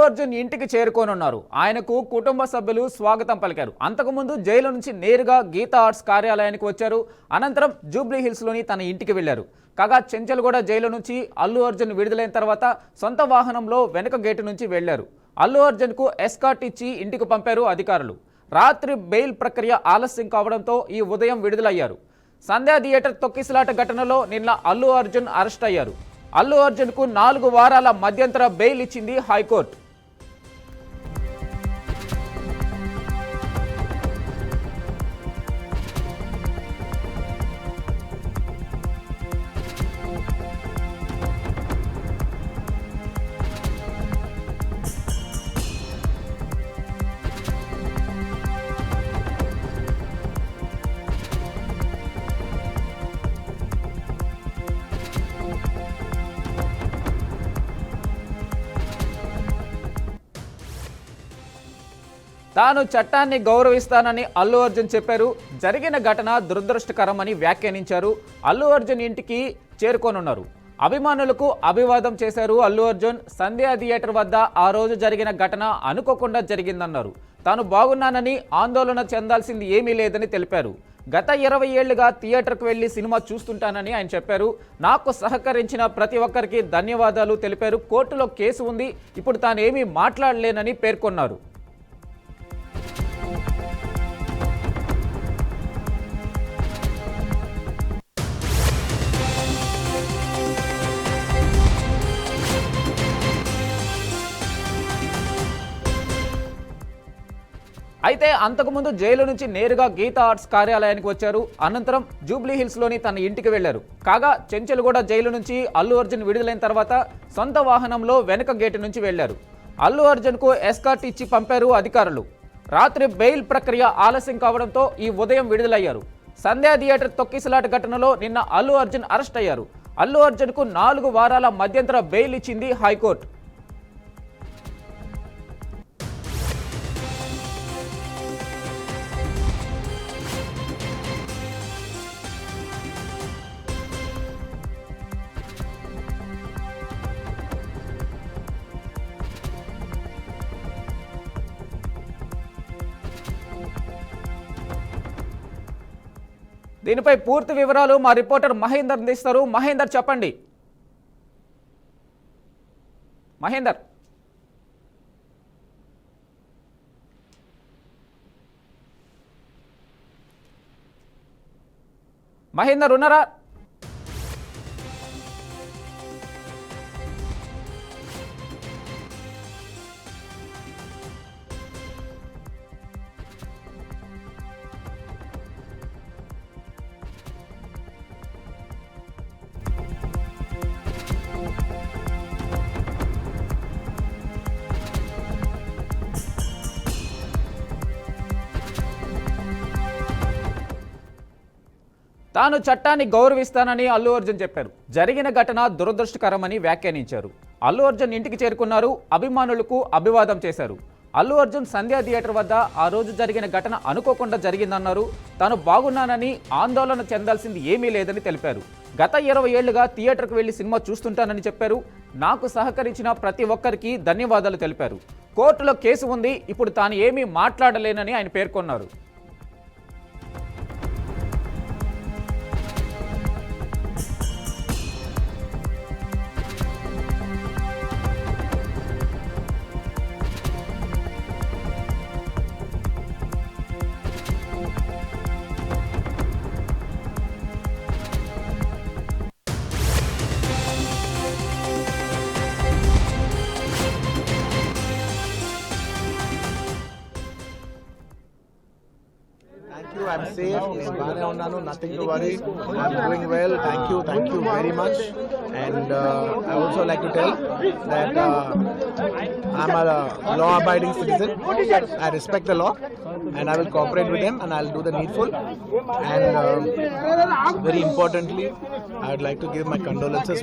అర్జున్ ఇంటికి చేరుకోనున్నారు. ఆయనకు కుటుంబ సభ్యులు స్వాగతం పలికారు. అంతకుముందు జైలు నుంచి నేరుగా గీతా ఆర్ట్స్ కార్యాలయానికి వచ్చారు. అనంతరం జూబ్లీ హిల్స్లోని తన ఇంటికి వెళ్లారు. కాగా చెంచల్గూడ జైలు నుంచి అల్లు అర్జున్ విడుదలైన తర్వాత సొంత వాహనంలో వెనుక గేటు నుంచి వెళ్లారు. అల్లు అర్జున్కు ఎస్కార్ట్ ఇచ్చి ఇంటికి పంపారు అధికారులు. రాత్రి బెయిల్ ప్రక్రియ ఆలస్యం కావడంతో ఈ ఉదయం విడుదలయ్యారు. సంధ్యా థియేటర్ తొక్కిసలాట ఘటనలో నిన్న అల్లు అర్జున్ అరెస్ట్ అయ్యారు. అల్లు అర్జున్కు 4 వారాల మధ్యంతర బెయిల్ ఇచ్చింది హైకోర్టు. తాను చట్టాన్ని గౌరవిస్తానని అల్లు అర్జున్ చెప్పారు. జరిగిన ఘటన దురదృష్టకరమని వ్యాఖ్యానించారు. అల్లు అర్జున్ ఇంటికి చేరుకోనున్నారు. అభిమానులకు అభివాదం చేశారు అల్లు అర్జున్. సంధ్యా థియేటర్ వద్ద ఆ రోజు జరిగిన ఘటన అనుకోకుండా జరిగిందన్నారు. తాను బాగున్నానని, ఆందోళన చెందాల్సింది ఏమీ లేదని తెలిపారు. గత 20 ఏళ్లుగా థియేటర్కు వెళ్లి సినిమా చూస్తుంటానని ఆయన చెప్పారు. నాకు సహకరించిన ప్రతి ఒక్కరికి ధన్యవాదాలు తెలిపారు. కోర్టులో కేసు ఉంది, ఇప్పుడు తానేమీ మాట్లాడలేనని పేర్కొన్నారు. అయితే అంతకుముందు జైలు నుంచి నేరుగా గీతా ఆర్ట్స్ కార్యాలయానికి వచ్చారు. అనంతరం జూబ్లీ హిల్స్లోని తన ఇంటికి వెళ్లారు. కాగా చెంచల్గూడ జైలు నుంచి అల్లు అర్జున్ విడుదలైన తర్వాత సొంత వాహనంలో వెనుక గేటు నుంచి వెళ్లారు. అల్లు అర్జున్కు ఎస్కార్ట్ ఇచ్చి పంపారు అధికారులు. రాత్రి బెయిల్ ప్రక్రియ ఆలస్యం కావడంతో ఈ ఉదయం విడుదలయ్యారు. సంధ్యా థియేటర్ తొక్కిసలాట ఘటనలో నిన్న అల్లు అర్జున్ అరెస్ట్ అయ్యారు. అల్లు అర్జున్కు 4 వారాల మధ్యంతర బెయిల్ ఇచ్చింది హైకోర్టు. దీనిపై పూర్తి వివరాలు మా రిపోర్టర్ మహేందర్ అందిస్తారు. మహేందర్, చెప్పండి. మహేందర్ మహేందర్ ఉన్నారా? తాను చట్టాన్ని గౌరవిస్తానని అల్లు అర్జున్ చెప్పారు. జరిగిన ఘటన దురదృష్టకరమని వ్యాఖ్యానించారు. అల్లు అర్జున్ ఇంటికి చేరుకున్నారు. అభిమానులకు అభివాదం చేశారు. అల్లు అర్జున్ సంధ్యా థియేటర్ వద్ద ఆ రోజు జరిగిన ఘటన అనుకోకుండా జరిగిందన్నారు. తాను బాగున్నానని, ఆందోళన చెందాల్సింది ఏమీ లేదని తెలిపారు. గత 20 ఏళ్లుగా థియేటర్కు వెళ్లి సినిమా చూస్తుంటానని చెప్పారు. నాకు సహకరించిన ప్రతి ఒక్కరికి ధన్యవాదాలు తెలిపారు. కోర్టులో కేసు ఉంది, ఇప్పుడు తాను ఏమీ మాట్లాడలేనని ఆయన పేర్కొన్నారు. I'm safe. Nothing to worry. I'm doing well. Thank you very much. And I also like to tell that I'm a law-abiding citizen. I respect the law, and I will cooperate with them, and I'll do the needful. And very importantly, I would like to give my condolences